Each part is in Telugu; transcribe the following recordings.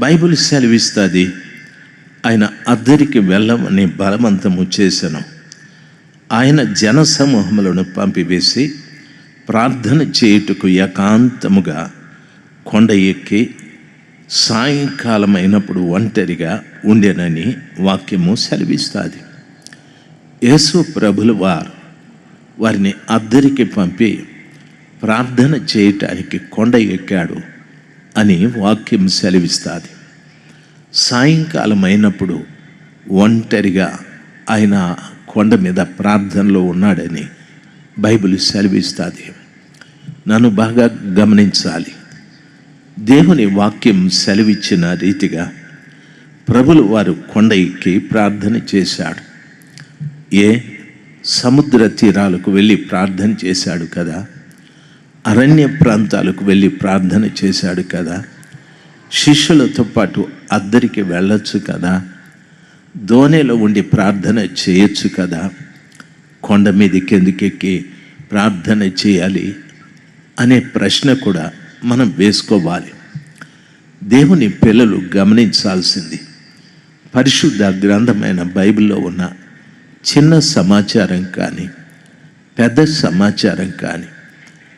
బైబిల్ సెలవిస్తుంది, ఆయన అద్దరికి వెళ్ళమని బలవంతము చేశాను. ఆయన జన సమూహములను పంపివేసి ప్రార్థన చేయుటకు ఏకాంతముగా కొండ ఎక్కి సాయంకాలం అయినప్పుడు ఒంటరిగా ఉండేనని వాక్యము సెలవిస్తుంది. యేసు ప్రభులు వారిని అద్దరికి పంపి ప్రార్థన చేయటానికి కొండ ఎక్కాడు అని వాక్యం సెలవిస్తుంది. సాయంకాలం అయినప్పుడు ఒంటరిగా ఆయన కొండ మీద ప్రార్థనలో ఉన్నాడని బైబిల్ సెలవిస్తుంది. నన్ను బాగా గమనించాలి. దేవుని వాక్యం సెలవిచ్చిన రీతిగా ప్రభులు వారు కొండ ఎక్కి ప్రార్థన చేశాడు. సముద్ర తీరాలకు వెళ్ళి ప్రార్థన చేశాడు కదా, అరణ్య ప్రాంతాలకు వెళ్ళి ప్రార్థన చేశాడు కదా, శిష్యులతో పాటు అద్దరికి వెళ్ళొచ్చు కదా, దోణిలో ఉండి ప్రార్థన చేయొచ్చు కదా, కొండ మీదకి ఎందుకెక్కి ప్రార్థన చేయాలి అనే ప్రశ్న కూడా మనం వేసుకోవాలి. దేవుని పిల్లలు గమనించాల్సింది, పరిశుద్ధ గ్రంథమైన బైబిల్లో ఉన్న చిన్న సమాచారం కానీ పెద్ద సమాచారం కానీ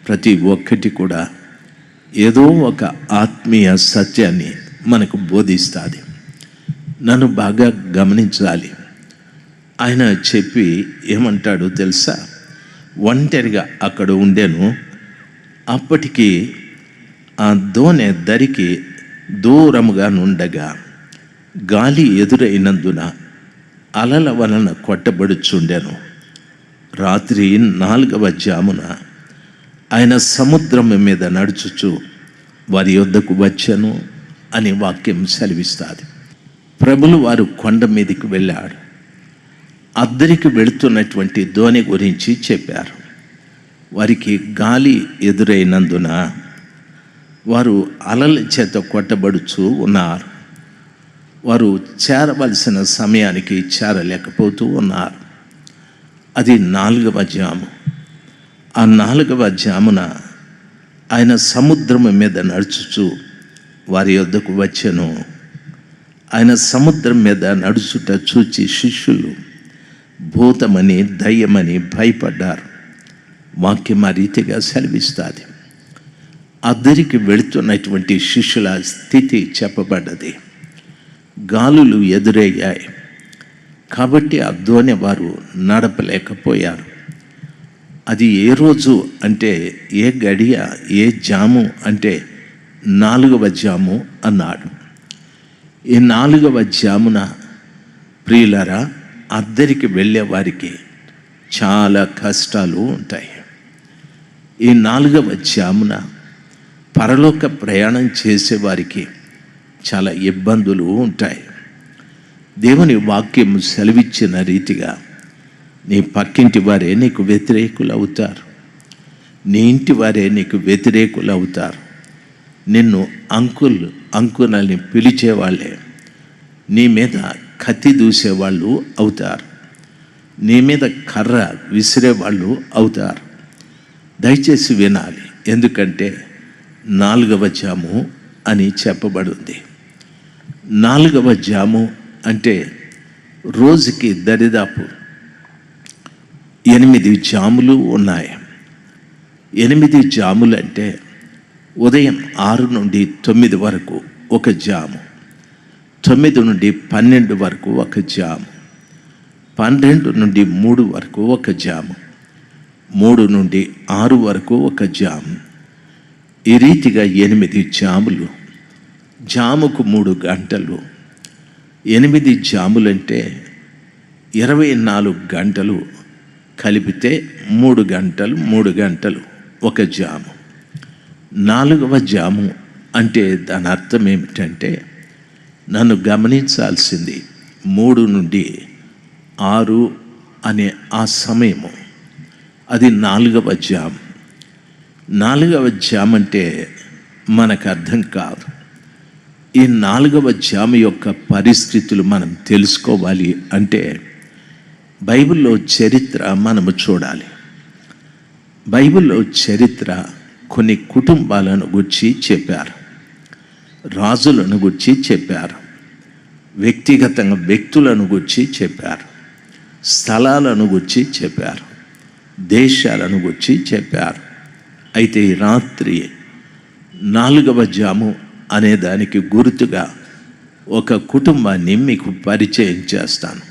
ప్రతి ఒక్కటి కూడా ఏదో ఒక ఆత్మీయ సత్యాన్ని మనకు బోధిస్తుంది. నన్ను బాగా గమనించాలి. ఆయన చెప్పి ఏమంటాడో తెలుసా? ఒంటరిగా అక్కడ ఉండేను. అప్పటికి ఆ దోణి దరికి దూరముగా నుండగా గాలి ఎదురైనందున అలల వలన కొట్టబడుచుండెను. రాత్రి 4వ జామున ఆయన సముద్రం మీద నడుచుచు వారి యొద్దకు వచ్చాను అని వాక్యం సెలవిస్తుంది. ప్రభులు వారు కొండ మీదకి వెళ్ళాడు. అద్దరికి వెళుతున్నటువంటి దోణి గురించి చెప్పారు. వారికి గాలి ఎదురైనందున వారు అలల చేత కొట్టబడుచు ఉన్నారు. వారు చేరవలసిన సమయానికి చేరలేకపోతూ ఉన్నారు. అది 4వ జాము. ఆ 4వ జామున ఆయన సముద్రము మీద నడుచుచు వారి యొద్దకు వచ్చెను. ఆయన సముద్రం మీద నడుచుట చూచి శిష్యులు భూతమని దయ్యమని భయపడ్డారు. వాక్యం ఆ రీతిగా సెలవిస్తుంది. అద్దరికి వెళుతున్నటువంటి శిష్యుల స్థితి చెప్పబడ్డది. గాలులు ఎదురయ్యాయి కాబట్టి ఆ దోణి వారు నడపలేకపోయారు. అది ఏ రోజు అంటే, ఏ గడియ, ఏ జాము అంటే 4వ జాము అన్నాడు. ఈ 4వ జామున ప్రియులరా, అద్దరికి వెళ్ళే వారికి చాలా కష్టాలు ఉంటాయి. ఈ 4వ జామున పరలోక ప్రయాణం చేసేవారికి చాలా ఇబ్బందులు ఉంటాయి. దేవుని వాక్యం సెలవిచ్చిన రీతిగా నీ పక్కింటి వారే నీకు వ్యతిరేకులు అవుతారు. నీ ఇంటి వారే నీకు వ్యతిరేకులు అవుతారు. నిన్ను అంకులని పిలిచేవాళ్ళే నీ మీద కత్తి దూసేవాళ్ళు అవుతారు. నీ మీద కర్ర విసిరేవాళ్ళు అవుతారు. దయచేసి వినాలి, ఎందుకంటే 4వ జాము అని చెప్పబడింది. 4వ జాము అంటే రోజుకి దరిదాపు 8 జాములు ఉన్నాయి. 8 జాములు అంటే ఉదయం 6 నుండి 9 వరకు ఒక జాము, 9 నుండి 12 వరకు ఒక జాము, 12 నుండి 3 వరకు ఒక జాము, 3 నుండి 6 వరకు ఒక జాము. ఈ రీతిగా 8 జాములు. జాముకు 3 గంటలు. 8 జాములంటే 24 గంటలు కలిపితే 3 గంటలు, 3 గంటలు ఒక జాము. 4వ జాము అంటే దాని అర్థం ఏమిటంటే, నన్ను గమనించాల్సింది, 3 నుండి 6 అనే ఆ సమయము, అది 4వ జాము. 4వ జాము అంటే మనకు అర్థం కాదు. ఈ 4వ జాము యొక్క పరిస్థితులు మనం తెలుసుకోవాలి అంటే బైబిల్లో చరిత్ర మనము చూడాలి. బైబిల్లో చరిత్ర కొన్ని కుటుంబాలను గురించి చెప్పారు. రాజులను గురించి చెప్పారు, వ్యక్తిగతంగా వ్యక్తులను గురించి చెప్పారు, స్థలాలను గురించి చెప్పారు, దేశాలను గురించి చెప్పారు. అయితే ఈ రాత్రి 4వ జాము అనే దానికి గుర్తుగా ఒక కుటుంబాన్ని మీకు పరిచయం చేస్తాను.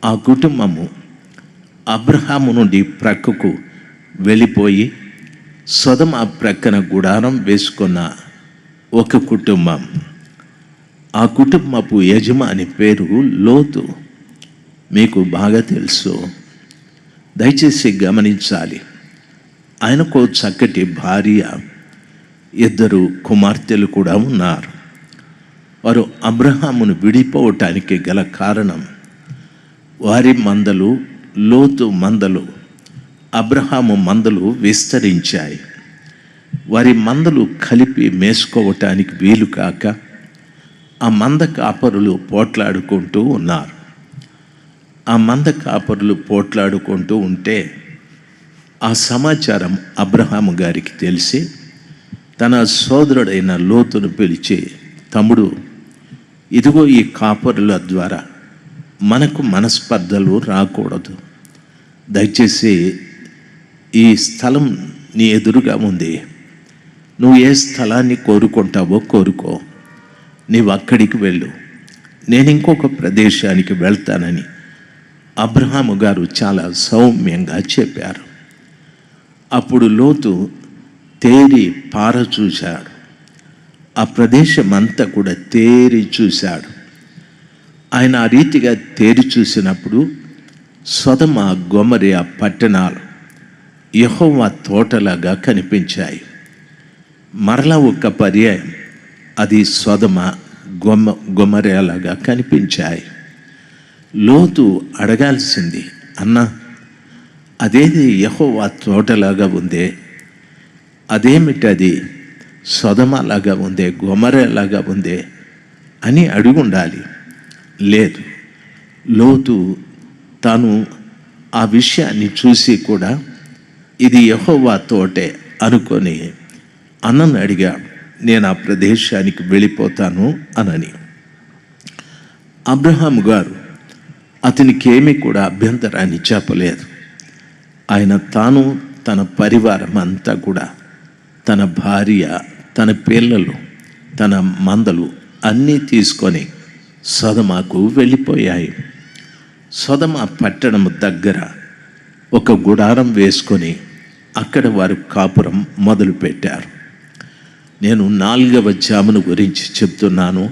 ఆ కుటుంబము అబ్రహాము నుండి ప్రక్కకు వెళ్ళిపోయి సొదొమ ప్రక్కన గుడారం వేసుకున్న ఒక కుటుంబం. ఆ కుటుంబపు యజమాని పేరు లోతు. మీకు బాగా తెలుసు. దయచేసి గమనించాలి. ఆయనకు చక్కటి భార్య, 2 కుమార్తెలు కూడా ఉన్నారు. వారు అబ్రహామును విడిపోవటానికి గల కారణం వారి మందలు, లోతు మందలు, అబ్రహాము మందలు విస్తరించాయి. వారి మందలు కలిపి మేసుకోవటానికి వీలు కాక ఆ మంద కాపరులు పోట్లాడుకుంటూ ఉన్నారు. ఆ మంద కాపరులు పోట్లాడుకుంటూ ఉంటే ఆ సమాచారం అబ్రహాము గారికి తెలిసి తన సోదరుడైన లోతును పిలిచి, తమ్ముడు, ఇదిగో ఈ కాపరుల ద్వారా మనకు మనస్పర్ధలు రాకూడదు. దయచేసి ఈ స్థలం నీ ఎదురుగా ఉంది, నువ్వు ఏ స్థలాన్ని కోరుకుంటావో కోరుకో, నీవు అక్కడికి వెళ్ళు, నేను ఇంకొక ప్రదేశానికి వెళ్తానని అబ్రహాము గారు చాలా సౌమ్యంగా చెప్పారు. అప్పుడు లోతు తేరి పార చూశాడు. ఆ ప్రదేశం అంతా కూడా తేరి చూశాడు. ఆయన ఆ రీతిగా తేరి చూసినప్పుడు సొదొమ, గొమొర్రా పట్టణాలు యెహోవా తోటలాగా కనిపించాయి. మరలా ఒక పర్యాయం అది సొదొమ, గొమొర్రాలాగా కనిపించాయి. లోతు అడగాల్సింది, అన్నా, అదేది యెహోవా తోటలాగా ఉందే, అదేమిటది సొదొమలాగా ఉందే, గొమొర్రాలాగా ఉందే అని అడుగుండాలి. లేదు, లోతు తాను ఆ విషయాన్ని చూసి కూడా ఇది యెహోవా తోటే అనుకొని అన్నను అడిగాడు, నేను ఆ ప్రదేశానికి వెళ్ళిపోతాను అనని. అబ్రహాము గారు అతనికి ఏమీ కూడా అభ్యంతరాన్ని చెప్పలేదు. ఆయన తాను, తన పరివారం అంతా కూడా, తన భార్య, తన పిల్లలు, తన మందలు అన్నీ తీసుకొని సొదొమకు వెళ్ళిపోయాయి. సొదొమ పట్టణం దగ్గర ఒక గుడారం వేసుకొని అక్కడ వారు కాపురం మొదలుపెట్టారు. నేను 4వ జామును గురించి చెప్తున్నాను,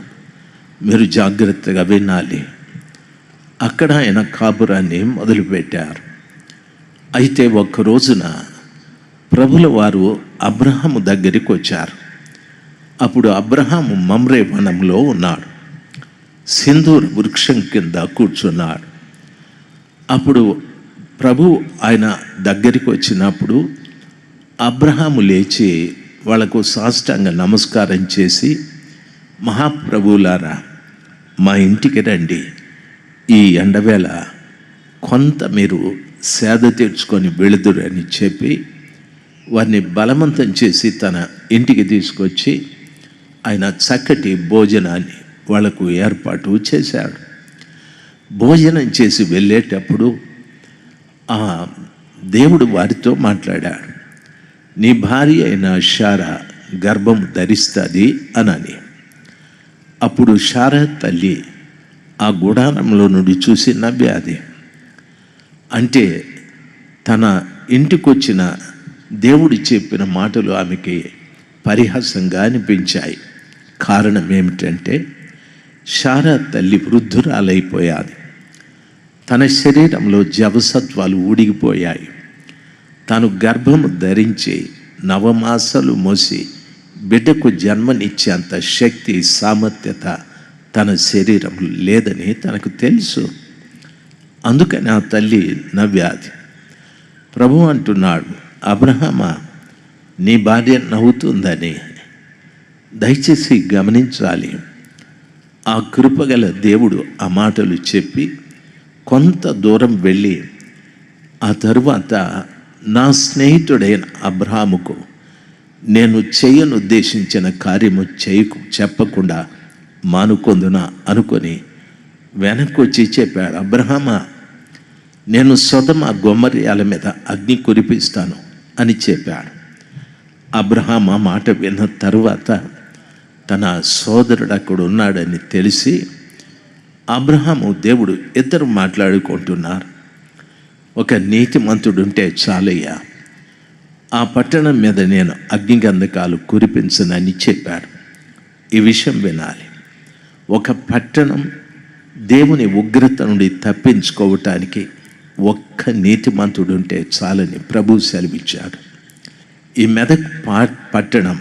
మీరు జాగ్రత్తగా వినాలి. అక్కడ ఆయన కాపురాన్ని మొదలుపెట్టారు. అయితే ఒక్క రోజున ప్రభుల వారు అబ్రహాము దగ్గరికి వచ్చారు. అప్పుడు అబ్రహాము మమ్రే వనంలో ఉన్నాడు, సింధూర వృక్షం కింద కూర్చున్నాడు. అప్పుడు ప్రభు ఆయన దగ్గరికి వచ్చినప్పుడు అబ్రహాము లేచి వాళ్లకు సాష్టాంగ నమస్కారం చేసి, మహాప్రభువులారా, మా ఇంటికి రండి, ఈ ఎండవేళ కొంత మీరు సేద తీర్చుకొని వెళుదురు అని చెప్పి వారిని బలవంతం చేసి తన ఇంటికి తీసుకొచ్చి ఆయన చక్కటి భోజనాన్ని వాళ్లకు ఏర్పాటు చేశాడు. భోజనం చేసి వెళ్ళేటప్పుడు ఆ దేవుడు వారితో మాట్లాడాడు, నీ భార్య అయిన శారా గర్భం ధరిస్తుంది అనని. అప్పుడు శారా తల్లి ఆ గుడారంలో నుండి చూసి నవ్వాది. అంటే తన ఇంటికొచ్చిన దేవుడు చెప్పిన మాటలు ఆమెకి పరిహాసంగా అనిపించాయి. కారణం ఏమిటంటే శారా తల్లి వృద్ధురాలైపోయాది. తన శరీరంలో జవసత్వాలు ఊడిగిపోయాయి. తాను గర్భము ధరించి 9 మాసాలు మోసి బిడ్డకు జన్మనిచ్చేంత శక్తి, సామర్థ్యత తన శరీరంలో లేదని తనకు తెలుసు. అందుకని ఆ తల్లి నవ్వాది. ప్రభు అంటున్నాడు, అబ్రహామా, నీ భార్య నవ్వుతుందని. దయచేసి గమనించాలి. ఆ కృపగల దేవుడు ఆ మాటలు చెప్పి కొంత దూరం వెళ్ళి ఆ తరువాత నా స్నేహితుడైన అబ్రహాముకు నేను చేయనుద్దేశించిన కార్యము చెప్పకుండా మానుకొందున అనుకొని వెనక్కి వచ్చి చెప్పాడు, అబ్రహామా, నేను సొదొమ గొమొర్రాల మీద అగ్ని కురిపిస్తాను అని చెప్పాడు. అబ్రహాము ఆ మాట విన్న తరువాత తన సోదరుడు అక్కడ ఉన్నాడని తెలిసి అబ్రహాము దేవుడు ఇద్దరు మాట్లాడుకుంటున్నారు. ఒక నీతిమంతుడుంటే చాలయ్యా, ఆ పట్టణం మీద నేను అగ్నిగంధకాలు కురిపించనని చెప్పాడు. ఈ విషయం వినాలి. ఒక పట్టణం దేవుని ఉగ్రత నుండి తప్పించుకోవటానికి ఒక్క నీతిమంతుడుంటే చాలని ప్రభు సెలవిచ్చాడు. ఈ మెదక్ పట్టణం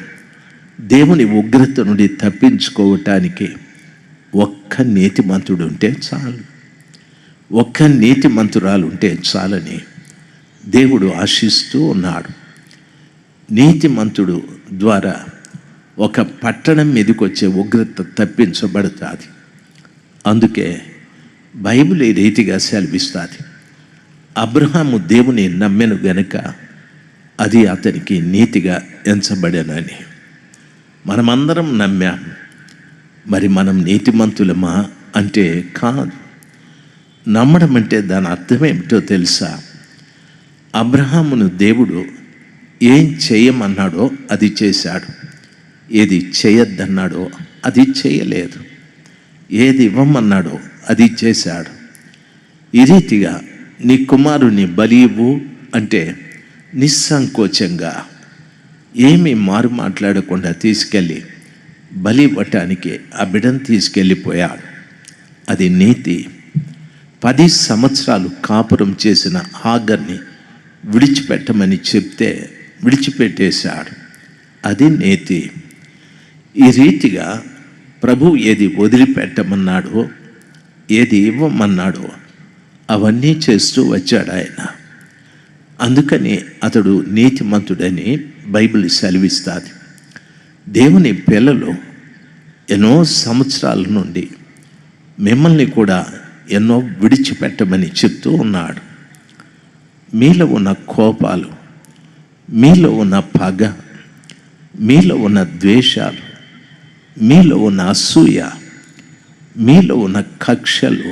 దేవుని ఉగ్రత నుండి తప్పించుకోవటానికి ఒక్క నీతిమంతుడు ఉంటే చాలు, ఒక్క నీతిమంతురాలు ఉంటే చాలని దేవుడు ఆశిస్తూ ఉన్నాడు. నీతిమంతుడు ద్వారా ఒక పట్టణం మీదకి వచ్చే ఉగ్రత తప్పించబడుతుంది. అందుకే బైబిల్ ఈ రీతిగా సెలవిస్తుంది, అబ్రహాము దేవుని నమ్మెను గనుక అది అతనికి నీతిగా ఎంచబడెనని. మనమందరం నమ్మాం, మరి మనం నీతిమంతులమా అంటే కాదు. నమ్మడం అంటే దాని అర్థం ఏమిటో తెలుసా? అబ్రహామును దేవుడు ఏం చేయమన్నాడో అది చేశాడు, ఏది చేయొద్దన్నాడో అది చేయలేదు, ఏది ఇవ్వమన్నాడో అది చేశాడు. ఈ రీతిగా నీ కుమారుని బలి ఇవ్వు అంటే నిస్సంకోచంగా ఏమీ మారు మాట్లాడకుండా తీసుకెళ్ళి బలి ఇవ్వటానికి ఆ బిడ్డను తీసుకెళ్ళిపోయాడు. అది నీతి. 10 సంవత్సరాలు కాపురం చేసిన హాగర్ని విడిచిపెట్టమని చెప్తే విడిచిపెట్టేశాడు. అది నీతి. ఈ రీతిగా ప్రభు ఏది వదిలిపెట్టమన్నాడో, ఏది ఇవ్వమన్నాడో అవన్నీ చేస్తూ వచ్చాడు ఆయన. అందుకని అతడు నీతిమంతుడని బైబిల్ సెలవిస్తుంది. దేవుని పిల్లలు ఎన్నో సంవత్సరాల నుండి మిమ్మల్ని కూడా ఎన్నో విడిచిపెట్టమని చెప్తూ ఉన్నాడు. మీలో ఉన్న కోపాలు, మీలో ఉన్న పగ, మీలో ఉన్న ద్వేషాలు, మీలో ఉన్న అసూయ, మీలో ఉన్న కక్షలు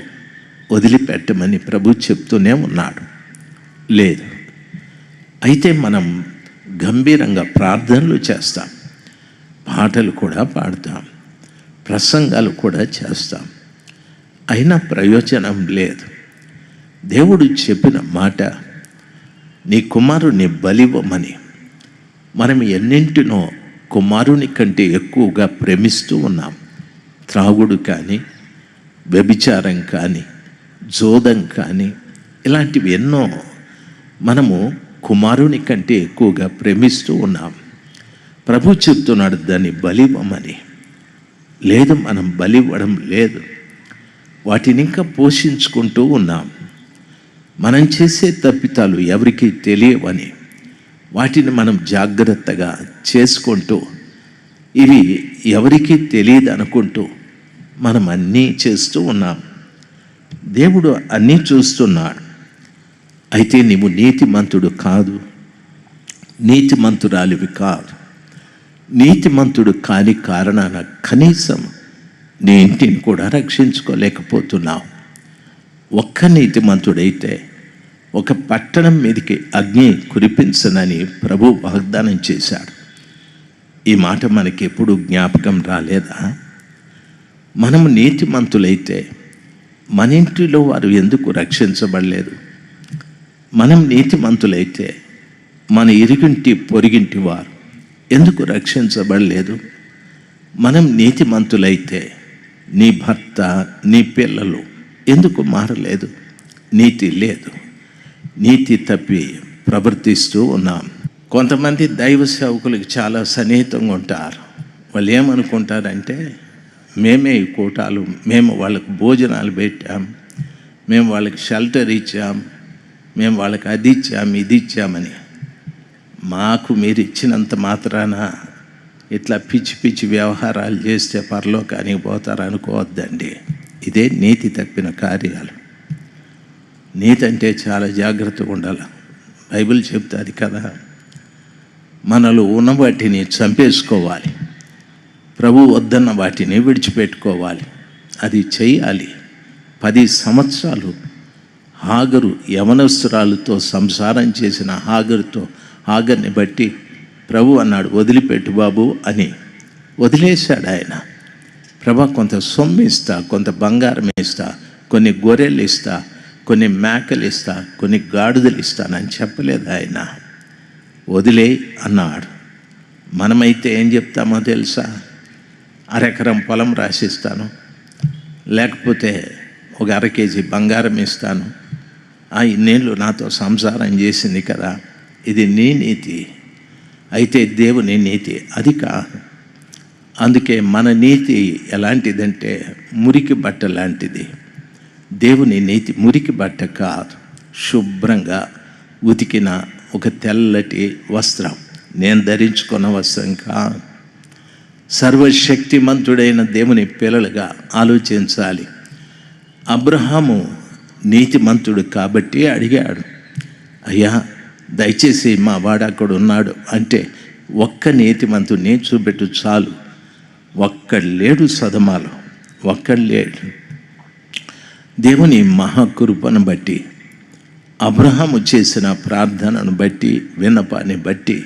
వదిలిపెట్టమని ప్రభు చెప్తూనే ఉన్నాడు. లేదు అయితే మనం గంభీరంగా ప్రార్థనలు చేస్తాం, పాటలు కూడా పాడతాం, ప్రసంగాలు కూడా చేస్తాం, అయినా ప్రయోజనం లేదు. దేవుడు చెప్పిన మాట, నీ కుమారుని బలివ్వమని మనం ఎన్నింటినో కుమారుని కంటే ఎక్కువగా ప్రేమిస్తూ ఉన్నాం. త్రాగుడు కానీ, వ్యభిచారం కానీ, జోదం కానీ, ఇలాంటివి ఎన్నో మనము కుమారుని కంటే ఎక్కువగా ప్రేమిస్తూ ఉన్నాం. ప్రభు చెప్తున్నాడు దాన్ని బలివ్వమని. లేదు, మనం బలివ్వడం లేదు, వాటిని ఇంకా పోషించుకుంటూ ఉన్నాం. మనం చేసే తప్పితాలు ఎవరికీ తెలియవని వాటిని మనం జాగ్రత్తగా చేసుకుంటూ, ఇవి ఎవరికీ తెలియదు అనుకుంటూ మనం అన్నీ చేస్తూ ఉన్నాం. దేవుడు అన్నీ చూస్తున్నాడు. అయితే నీవు నీతిమంతుడు కాదు, నీతిమంతురాలివి కాదు. నీతిమంతుడు కాని కారణాన కనీసం నీ ఇంటిని కూడా రక్షించుకోలేకపోతున్నావు. ఒక్క నీతిమంతుడైతే ఒక పట్టణం మీదకి అగ్ని కురిపించనని ప్రభు వాగ్దానం చేశాడు. ఈ మాట మనకి ఎప్పుడు జ్ఞాపకం రాలేదా? మనము నీతిమంతులైతే మన ఇంటిలో వారు ఎందుకు రక్షించబడలేదు? మనం నీతిమంతులైతే మన ఇరుగింటి పొరిగింటి వారు ఎందుకు రక్షించబడలేదు? మనం నీతిమంతులైతే నీ భర్త, నీ పిల్లలు ఎందుకు మారలేదు? నీతి లేదు, నీతి తప్పి ప్రవర్తిస్తూ ఉన్నాం. కొంతమంది దైవ సేవకులకు చాలా సన్నిహితంగా ఉంటారు. వాళ్ళు ఏమనుకుంటారంటే, మేమే ఈ కూటాలు, మేము వాళ్ళకి భోజనాలు పెట్టాం, మేము వాళ్ళకి షెల్టర్ ఇచ్చాం, మేము వాళ్ళకి అది ఇచ్చాం, ఇది ఇచ్చామని. మాకు మీరు ఇచ్చినంత మాత్రాన ఇట్లా పిచ్చి పిచ్చి వ్యవహారాలు చేస్తే పరలోకానికి పోతారు అనుకోవద్దండి. ఇదే నీతి తప్పిన కార్యాలు. నీతి అంటే చాలా జాగ్రత్తగా ఉండాలి. బైబిల్ చెప్తుంది కదా, మనలో ఉన్న వాటిని చంపేసుకోవాలి, ప్రభు వద్దన్న వాటిని విడిచిపెట్టుకోవాలి. అది చెయ్యాలి. 10 సంవత్సరాలు హాగరు యవనస్తురాలతో సంసారం చేసిన హాగర్ని బట్టి ప్రభు అన్నాడు, వదిలిపెట్టు బాబు అని. వదిలేశాడు ఆయన. ప్రభా, కొంత సొమ్ము ఇస్తా, కొంత బంగారం ఇస్తా, కొన్ని గొర్రెలు ఇస్తా, కొన్ని మేకలు ఇస్తా, కొన్ని గాడిదలు ఇస్తానని చెప్పలేదు ఆయన. వదిలే అన్నాడు. మనమైతే ఏం చెప్తామో తెలుసా? అరెకరం పొలం రాసిస్తాను, లేకపోతే ఒక 1/2 కేజీ బంగారం ఇస్తాను, ఇన్నేళ్ళు నాతో సంసారం చేసింది కదా, ఇది నీ నీతి. అయితే దేవుని నీతి అది కాదు. అందుకే మన నీతి ఎలాంటిదంటే మురికి బట్ట లాంటిది. దేవుని నీతి మురికి బట్ట కాదు, శుభ్రంగా ఉతికిన ఒక తెల్లటి వస్త్రం. నేను ధరించుకున్న వస్త్రం కాదు. సర్వశక్తిమంతుడైన దేవుని పిల్లలుగా ఆలోచించాలి. అబ్రహాము నీతిమంతుడు కాబట్టి అడిగాడు, అయ్యా దయచేసి మా వాడు అక్కడ ఉన్నాడు అంటే, ఒక్క నీతిమంతుడిని చూపెట్టు చాలు. ఒక్కడు లేడు సదమాలో, ఒక్కడు లేడు. దేవుని మహాకృపను బట్టి, అబ్రహాము చేసిన ప్రార్థనను బట్టి, విన్నపాన్ని బట్టి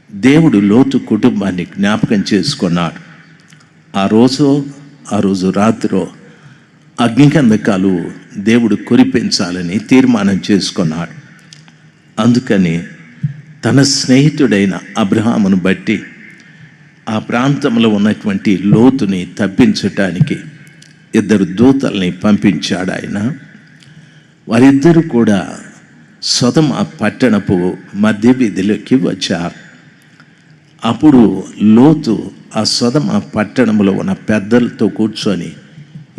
దేవుడు లోతు కుటుంబాన్ని జ్ఞాపకం చేసుకున్నాడు. ఆ రోజు రాత్రో అగ్నికందకాలు దేవుడు కురిపించాలని తీర్మానం చేసుకున్నాడు. అందుకని తన స్నేహితుడైన అబ్రహామును బట్టి ఆ ప్రాంతంలో ఉన్నటువంటి లోతుని తప్పించటానికి 2 దూతల్ని పంపించాడు ఆయన. వారిద్దరూ కూడా సొదొమ పట్టణపు మధ్య వీధిలోకి వచ్చారు. అప్పుడు లోతు ఆ సొదొమ పట్టణంలో ఉన్న పెద్దలతో కూర్చొని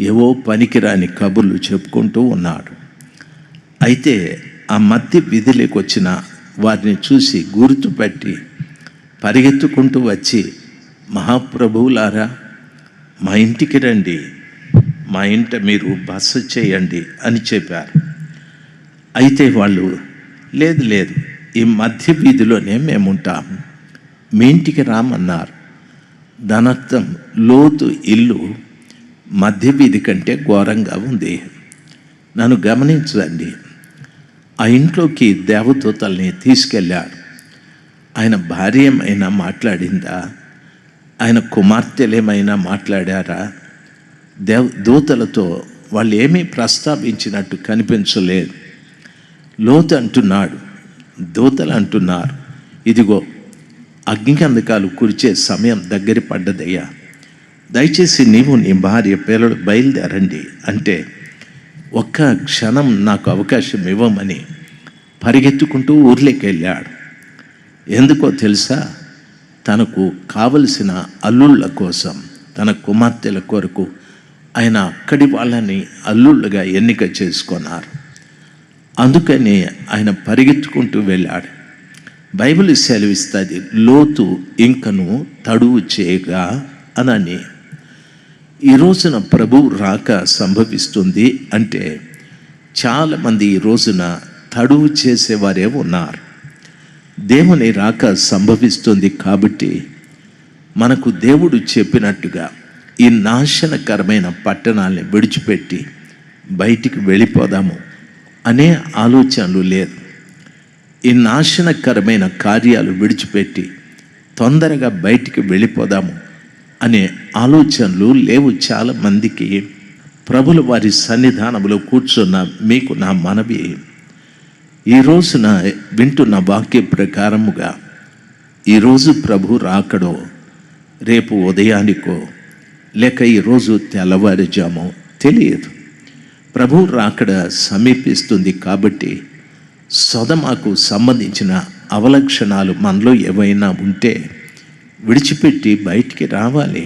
ఏవో పనికిరాని కబుర్లు చెప్పుకుంటూ ఉన్నాడు. అయితే ఆ మధ్య వీధిలోకి వచ్చిన వారిని చూసి గుర్తుపట్టి పరిగెత్తుకుంటూ వచ్చి, మహాప్రభువులారా, మా ఇంటికి రండి, మా ఇంట మీరు బస చేయండి అని చెప్పారు. అయితే వాళ్ళు, లేదు ఈ మధ్య వీధిలోనే మేము ఉంటాం, మీ ఇంటికి రామన్నారు. దానర్థం లోతు ఇల్లు మధ్య వీధి కంటే ఘోరంగా ఉంది. నన్ను గమనించండి. ఆ ఇంట్లోకి దేవదూతల్ని తీసుకెళ్ళాడు. ఆయన భార్య ఏమైనా మాట్లాడిందా? ఆయన కుమార్తెలేమైనా మాట్లాడారా? దూతలతో వాళ్ళు ఏమీ ప్రస్తావించినట్టు కనిపించలేదు. లోతు అంటున్నాడు, దూతలు అంటున్నారు, ఇదిగో అగ్నికందకాలు కురిచే సమయం దగ్గర పడ్డదయ్యా, దయచేసి నీవు నీ భార్య పిల్లలు బయలుదేరండి అంటే, ఒక్క క్షణం నాకు అవకాశం ఇవ్వమని పరిగెత్తుకుంటూ ఊర్లోకి వెళ్ళాడు. ఎందుకో తెలుసా? తనకు కావలసిన అల్లుళ్ళ కోసం, తన కుమార్తెల కొరకు ఆయన అక్కడి వాళ్ళని అల్లుళ్ళుగా ఎన్నిక చేసుకున్నారు. అందుకని ఆయన పరిగెత్తుకుంటూ వెళ్ళాడు. బైబిల్ సెలవిస్తుంది, లోతు ఇంకను తడువు చేయగా అనని. ఈ రోజున ప్రభు రాక సంభవిస్తుంది అంటే చాలామంది ఈ రోజున తడువు చేసేవారే ఉన్నారు. దేవుని రాక సంభవిస్తుంది కాబట్టి మనకు దేవుడు చెప్పినట్టుగా ఈ నాశనకరమైన పట్టణాలని విడిచిపెట్టి బయటికి వెళ్ళిపోదాము అనే ఆలోచనలు లేదు. ఈ నాశనకరమైన కార్యాలు విడిచిపెట్టి తొందరగా బయటికి వెళ్ళిపోదాము అనే ఆలోచనలు లేవు చాలామందికి. ప్రభుల వారి సన్నిధానంలో కూర్చున్న మీకు నా మనవి, ఈ రోజున వింటున్న వాక్య ప్రకారముగా ఈరోజు ప్రభు రాకడో, రేపు ఉదయానికో, లేక ఈరోజు తెల్లవారుజామో తెలియదు. ప్రభు రాకడ సమీపిస్తుంది కాబట్టి సొదొమకు సంబంధించిన అవలక్షణాలు మనలో ఏవైనా ఉంటే విడిచిపెట్టి బయటికి రావాలి.